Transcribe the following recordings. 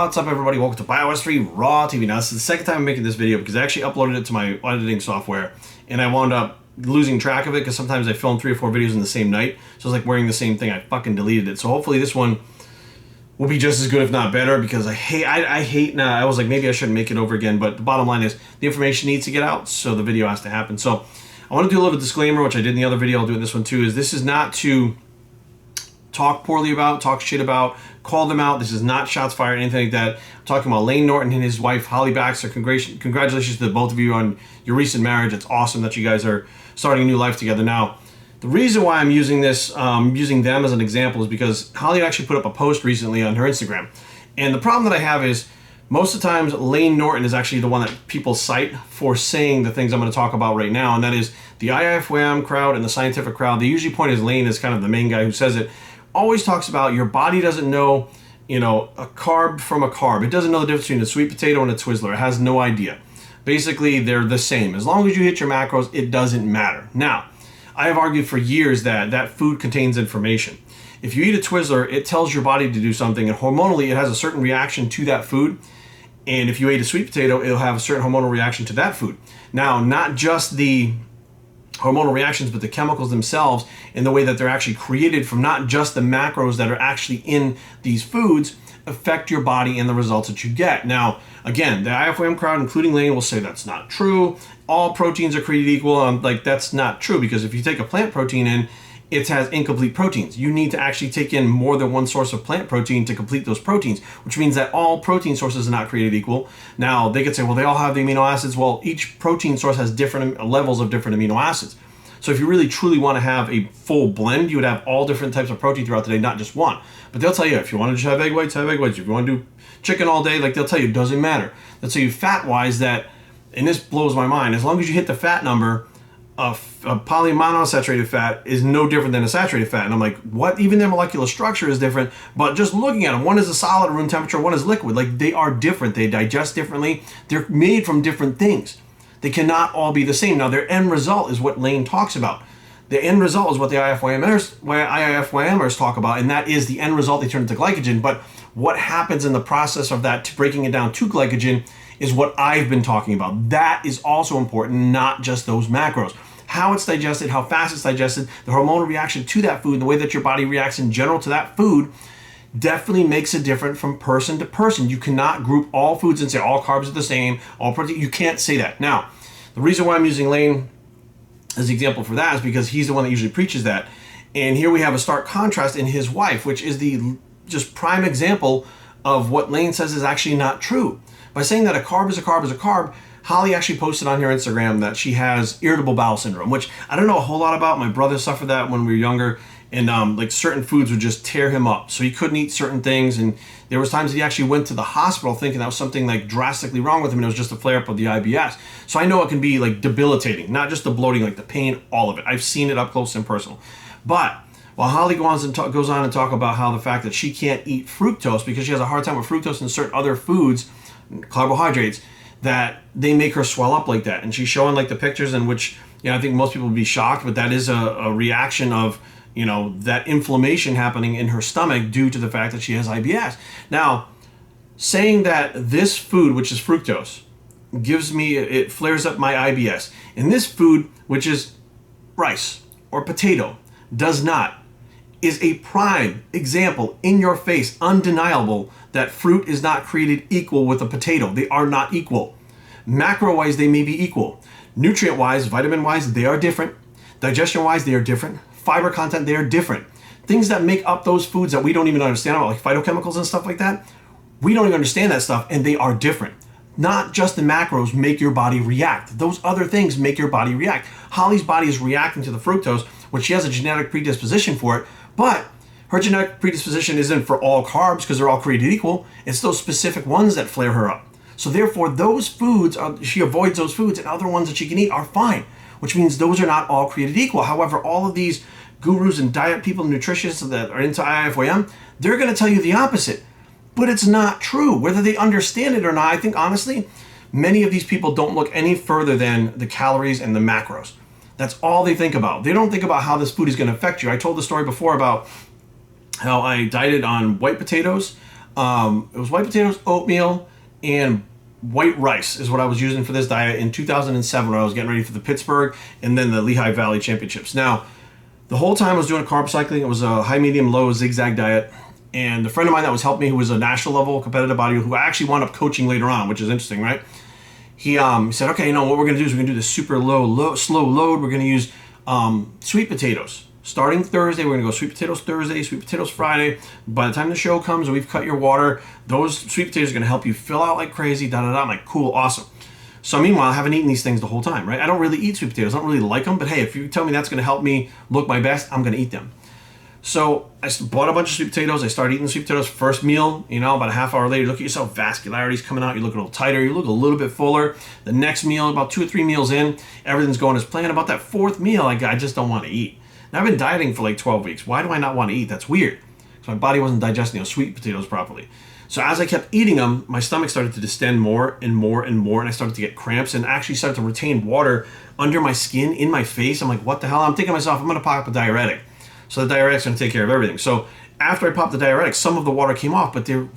What's up, everybody? Welcome to BioS3 Raw TV. Now, this is the second time I'm making this video because I actually uploaded it to my editing software and I wound up losing track of it because sometimes I film 3 or 4 videos in the same night. So it's like wearing the same thing. I fucking deleted it. So hopefully this one will be just as good, if not better, because I hate now. I was like, maybe I shouldn't make it over again, but the bottom line is the information needs to get out, so the video has to happen. So I want to do a little disclaimer, which I did in the other video. I'll do it in this one too, is this is not to talk poorly about, talk shit about, call them out. This is not shots fired, anything like that. I'm talking about Layne Norton and his wife, Holly Baxter. Congratulations to both of you on your recent marriage. It's awesome that you guys are starting a new life together. Now, the reason why I'm using this, using them as an example, is because Holly actually put up a post recently on her Instagram. And the problem that I have is, most of the times, Layne Norton is actually the one that people cite for saying the things I'm going to talk about right now, and that is the IIFYM crowd and the scientific crowd. They usually point as Layne as kind of the main guy who says it. Always talks about your body doesn't know, a carb from a carb. It doesn't know the difference between a sweet potato and a Twizzler. It has no idea. Basically, they're the same. As long as you hit your macros, it doesn't matter. Now, I have argued for years that food contains information. If you eat a Twizzler, it tells your body to do something, and hormonally, it has a certain reaction to that food. And if you ate a sweet potato, it'll have a certain hormonal reaction to that food. Now, not just the hormonal reactions, but the chemicals themselves and the way that they're actually created from not just the macros that are actually in these foods affect your body and the results that you get. Now, again, the IIFYM crowd, including Layne, will say that's not true. All proteins are created equal. That's not true, because if you take a plant protein in, it has incomplete proteins. You need to actually take in more than one source of plant protein to complete those proteins, which means that all protein sources are not created equal. Now, they could say, well, they all have the amino acids. Well, each protein source has different levels of different amino acids. So if you really truly want to have a full blend, you would have all different types of protein throughout the day, not just one. But they'll tell you, if you want to just have egg whites, have egg whites. If you want to do chicken all day, they'll tell you it doesn't matter. They'll tell you fat-wise that, and this blows my mind, as long as you hit the fat number, a polymonounsaturated fat is no different than a saturated fat. And I'm like, what? Even their molecular structure is different, but just looking at them, one is a solid at room temperature, one is liquid. Like, they are different. They digest differerly. They're made from different things. They cannot all be the same. Now, their end result is what Layne talks about. The end result is what the IIFYMers talk about, and that is the end result. They turn into glycogen. But what happens in the process of that, breaking it down to glycogen, is what I've been talking about. That is also important, not just those macros. How it's digested, how fast it's digested, the hormonal reaction to that food, the way that your body reacts in general to that food definitely makes it different from person to person. You cannot group all foods and say all carbs are the same, all protein. You can't say that. Now, the reason why I'm using Layne as the example for that is because he's the one that usually preaches that. And here we have a stark contrast in his wife, which is the just prime example of what Layne says is actually not true. By saying that a carb is a carb is a carb, Holly actually posted on her Instagram that she has irritable bowel syndrome, which I don't know a whole lot about. My brother suffered that when we were younger, and like certain foods would just tear him up. So he couldn't eat certain things, and there was times that he actually went to the hospital thinking that was something like drastically wrong with him, and it was just a flare-up of the IBS. So I know it can be like debilitating, not just the bloating, like the pain, all of it. I've seen it up close and personal. But while Holly goes on and talk about how the fact that she can't eat fructose because she has a hard time with fructose and certain other foods, carbohydrates, that they make her swell up like that. And she's showing like the pictures in which, I think most people would be shocked, but that is a reaction of, that inflammation happening in her stomach due to the fact that she has IBS. Now, saying that this food, which is fructose, it flares up my IBS, and this food, which is rice or potato, does not, is a prime example in your face, undeniable, that fruit is not created equal with a potato. They are not equal. Macro-wise, they may be equal. Nutrient-wise, vitamin-wise, they are different. Digestion-wise, they are different. Fiber content, they are different. Things that make up those foods that we don't even understand about, like phytochemicals and stuff like that, we don't even understand that stuff, and they are different. Not just the macros make your body react. Those other things make your body react. Holly's body is reacting to the fructose, which she has a genetic predisposition for it, but her genetic predisposition isn't for all carbs because they're all created equal. It's those specific ones that flare her up. So therefore, those foods, she avoids those foods, and other ones that she can eat are fine, which means those are not all created equal. However, all of these gurus and diet people, nutritionists that are into IIFYM, they're going to tell you the opposite. But it's not true. Whether they understand it or not, I think honestly, many of these people don't look any further than the calories and the macros. That's all they think about. They don't think about how this food is going to affect you. I told the story before about how I dieted on white potatoes, It was white potatoes, oatmeal, and white rice is what I was using for this diet in 2007 when I was getting ready for the Pittsburgh and then the Lehigh Valley Championships. Now, the whole time I was doing carb cycling, it was a high, medium, low zigzag diet. And a friend of mine that was helping me, who was a national level competitive bodybuilder, who I actually wound up coaching later on, which is interesting, right? He said, okay, what we're going to do is we're going to do this super slow load. We're going to use sweet potatoes. Starting Thursday, we're going to go sweet potatoes Thursday, sweet potatoes Friday. By the time the show comes and we've cut your water, those sweet potatoes are going to help you fill out like crazy, da-da-da. I'm like, cool, awesome. So meanwhile, I haven't eaten these things the whole time, right? I don't really eat sweet potatoes. I don't really like them. But hey, if you tell me that's going to help me look my best, I'm going to eat them. So I bought a bunch of sweet potatoes. I started eating sweet potatoes. First meal, about a half hour later, you look at yourself, vascularity's coming out. You look a little tighter. You look a little bit fuller. The next meal, about 2 or 3 meals in, everything's going as planned. About that 4th meal, I just don't want to eat. Now, I've been dieting for like 12 weeks. Why do I not want to eat? That's weird. So my body wasn't digesting those sweet potatoes properly. So as I kept eating them, my stomach started to distend more and more and more, and I started to get cramps and actually started to retain water under my skin, in my face. I'm like, what the hell? I'm thinking to myself, I'm going to pop a diuretic. So the diuretic's going to take care of everything. So after I popped the diuretic, some of the water came off, but the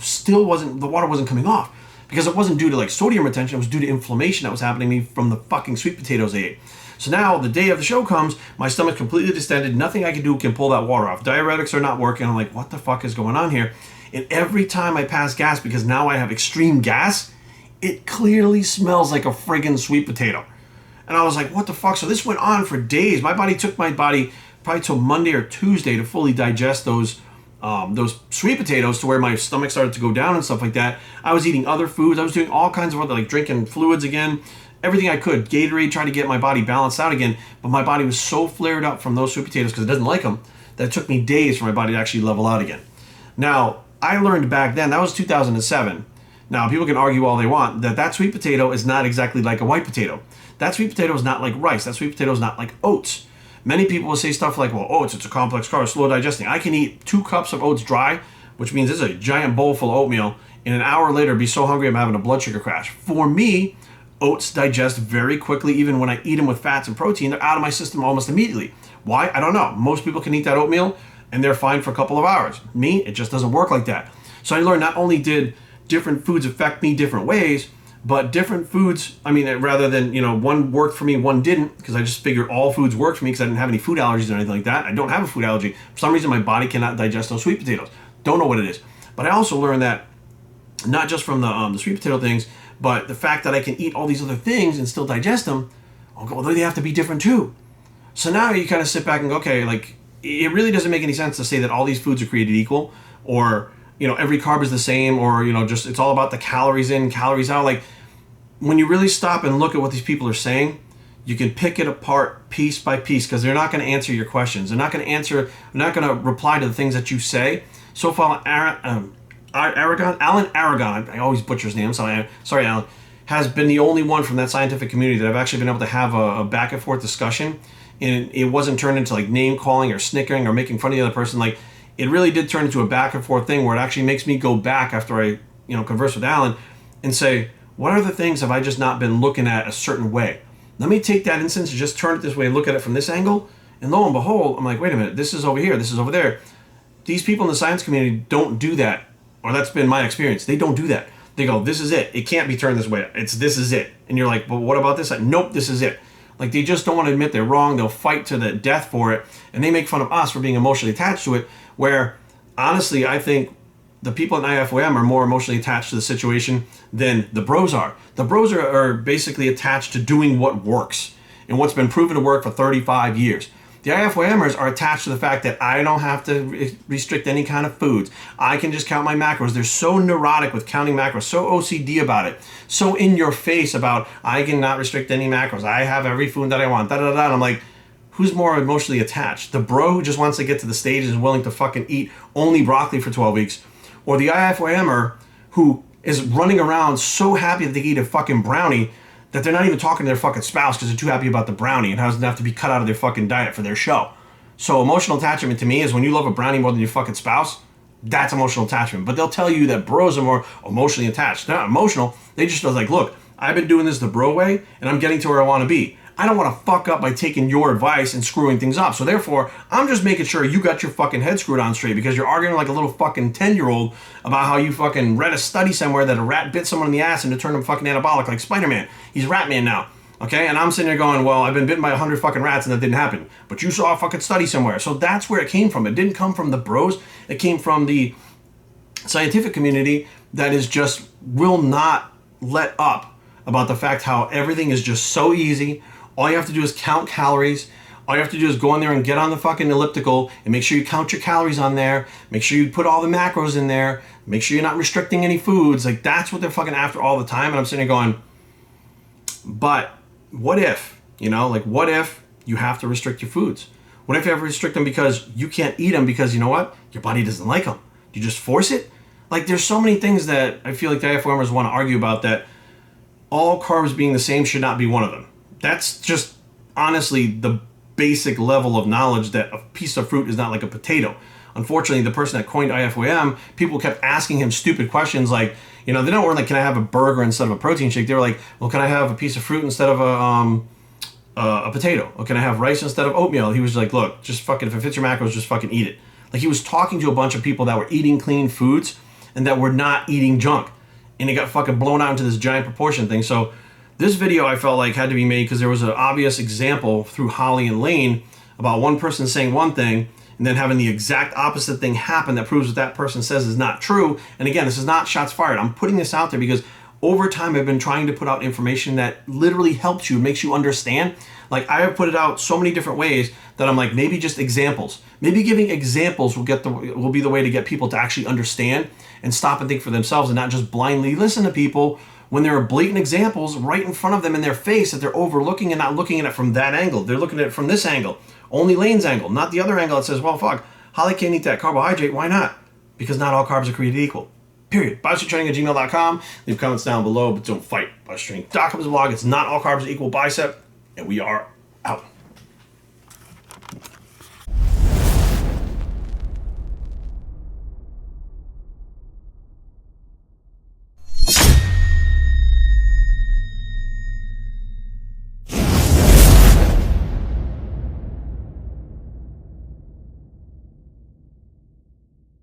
water wasn't coming off because it wasn't due to like sodium retention. It was due to inflammation that was happening to me from the fucking sweet potatoes I ate. So now the day of the show comes, my stomach completely distended. Nothing I can do can pull that water off. Diuretics are not working. I'm like, what the fuck is going on here? And every time I pass gas, because now I have extreme gas, it clearly smells like a friggin' sweet potato. And I was like, what the fuck? So this went on for days. Took my body probably till Monday or Tuesday to fully digest those sweet potatoes, to where my stomach started to go down and stuff like that. I was eating other foods. I was doing all kinds of other, like drinking fluids again, everything I could. Gatorade, trying to get my body balanced out again. But my body was so flared up from those sweet potatoes, because it doesn't like them, that it took me days for my body to actually level out again. Now, I learned back then, that was 2007. Now, people can argue all they want that sweet potato is not exactly like a white potato. That sweet potato is not like rice. That sweet potato is not like oats. Many people will say stuff like, well, oats, it's a complex carb, slow digesting. I can eat 2 cups of oats dry, which means it's a giant bowl full of oatmeal, and an hour later be so hungry I'm having a blood sugar crash. For me, oats digest very quickly. Even when I eat them with fats and protein, they're out of my system almost immediately. Why? I don't know. Most people can eat that oatmeal and they're fine for a couple of hours. Me, it just doesn't work like that. So I learned not only did different foods affect me different ways, but different foods, rather than, one worked for me, one didn't, because I just figured all foods worked for me because I didn't have any food allergies or anything like that. I don't have a food allergy. For some reason, my body cannot digest those sweet potatoes. Don't know what it is. But I also learned that, not just from the sweet potato things, but the fact that I can eat all these other things and still digest them, well, they have to be different too. So now you kind of sit back and go, okay, like, it really doesn't make any sense to say that all these foods are created equal, or, every carb is the same, or, just it's all about the calories in, calories out. Like, when you really stop and look at what these people are saying, you can pick it apart piece by piece, because they're not going to answer your questions. They're not going to reply to the things that you say. So far, Alan Aragon, I always butcher his name, sorry, Alan, has been the only one from that scientific community that I've actually been able to have a back and forth discussion, and it wasn't turned into like name calling or snickering or making fun of the other person. Like, it really did turn into a back and forth thing where it actually makes me go back after I, converse with Alan and say, what are the things have I just not been looking at a certain way? Let me take that instance and just turn it this way and look at it from this angle. And lo and behold, I'm like, wait a minute, this is over here, this is over there. These people in the science community don't do that. Or that's been my experience. They don't do that. They go, this is it. It can't be turned this way. This is it. And you're like, well, what about this? Like, nope, this is it. Like, they just don't want to admit they're wrong. They'll fight to the death for it. And they make fun of us for being emotionally attached to it, where, honestly, I think the people in IIFYM are more emotionally attached to the situation than the bros are. The bros are basically attached to doing what works and what's been proven to work for 35 years. The IIFYMers are attached to the fact that I don't have to restrict any kind of foods. I can just count my macros. They're so neurotic with counting macros, so OCD about it, so in your face about I cannot restrict any macros. I have every food that I want, da da da. And I'm like, who's more emotionally attached? The bro who just wants to get to the stage and is willing to fucking eat only broccoli for 12 weeks, or the IIFYMer who is running around so happy that they can eat a fucking brownie that they're not even talking to their fucking spouse because they're too happy about the brownie and doesn't have to be cut out of their fucking diet for their show. So emotional attachment to me is when you love a brownie more than your fucking spouse, that's emotional attachment. But they'll tell you that bros are more emotionally attached. They're not emotional. They just feel like, look, I've been doing this the bro way and I'm getting to where I want to be. I don't want to fuck up by taking your advice and screwing things up. So therefore, I'm just making sure you got your fucking head screwed on straight because you're arguing like a little fucking 10-year-old about how you fucking read a study somewhere that a rat bit someone in the ass and it turned him fucking anabolic like Spider-Man. He's Rat-Man now. Okay, and I'm sitting there going, well, I've been bitten by 100 fucking rats and that didn't happen. But you saw a fucking study somewhere. So that's where it came from. It didn't come from the bros. It came from the scientific community that is just will not let up about the fact how everything is just so easy. All you have to do is count calories. All you have to do is go in there and get on the fucking elliptical and make sure you count your calories on there. Make sure you put all the macros in there. Make sure you're not restricting any foods. Like, that's what they're fucking after all the time. And I'm sitting there going, but what if, like, what if you have to restrict your foods? What if you have to restrict them because you can't eat them because, you know what? Your body doesn't like them. You just force it? Like, there's so many things that I feel like the IIFYMers want to argue about, that all carbs being the same should not be one of them. That's just honestly the basic level of knowledge, that a piece of fruit is not like a potato. Unfortunately, the person that coined IIFYM, people kept asking him stupid questions like, they don't were like, can I have a burger instead of a protein shake? They were like, well, can I have a piece of fruit instead of a potato? Or can I have rice instead of oatmeal? He was like, look, just fucking, if it fits your macros, just fucking eat it. Like, he was talking to a bunch of people that were eating clean foods and that were not eating junk. And it got fucking blown out into this giant proportion thing. So this video, I felt like, had to be made because there was an obvious example through Holly and Lane about one person saying one thing and then having the exact opposite thing happen that proves what that person says is not true. And again, this is not shots fired. I'm putting this out there because over time I've been trying to put out information that literally helps you, makes you understand. Like, I have put it out so many different ways that I'm like, maybe just examples. Maybe giving examples will be the way to get people to actually understand and stop and think for themselves and not just blindly listen to people when there are blatant examples right in front of them in their face that they're overlooking and not looking at it from that angle. They're looking at it from this angle, only Lane's angle, not the other angle that says, well, fuck, Holly can't eat that carbohydrate. Why not? Because not all carbs are created equal. Period. BicepTraining@gmail.com. Leave comments down below, but don't fight. BicepTraining.com is a blog. It's not all carbs equal bicep, and we are out.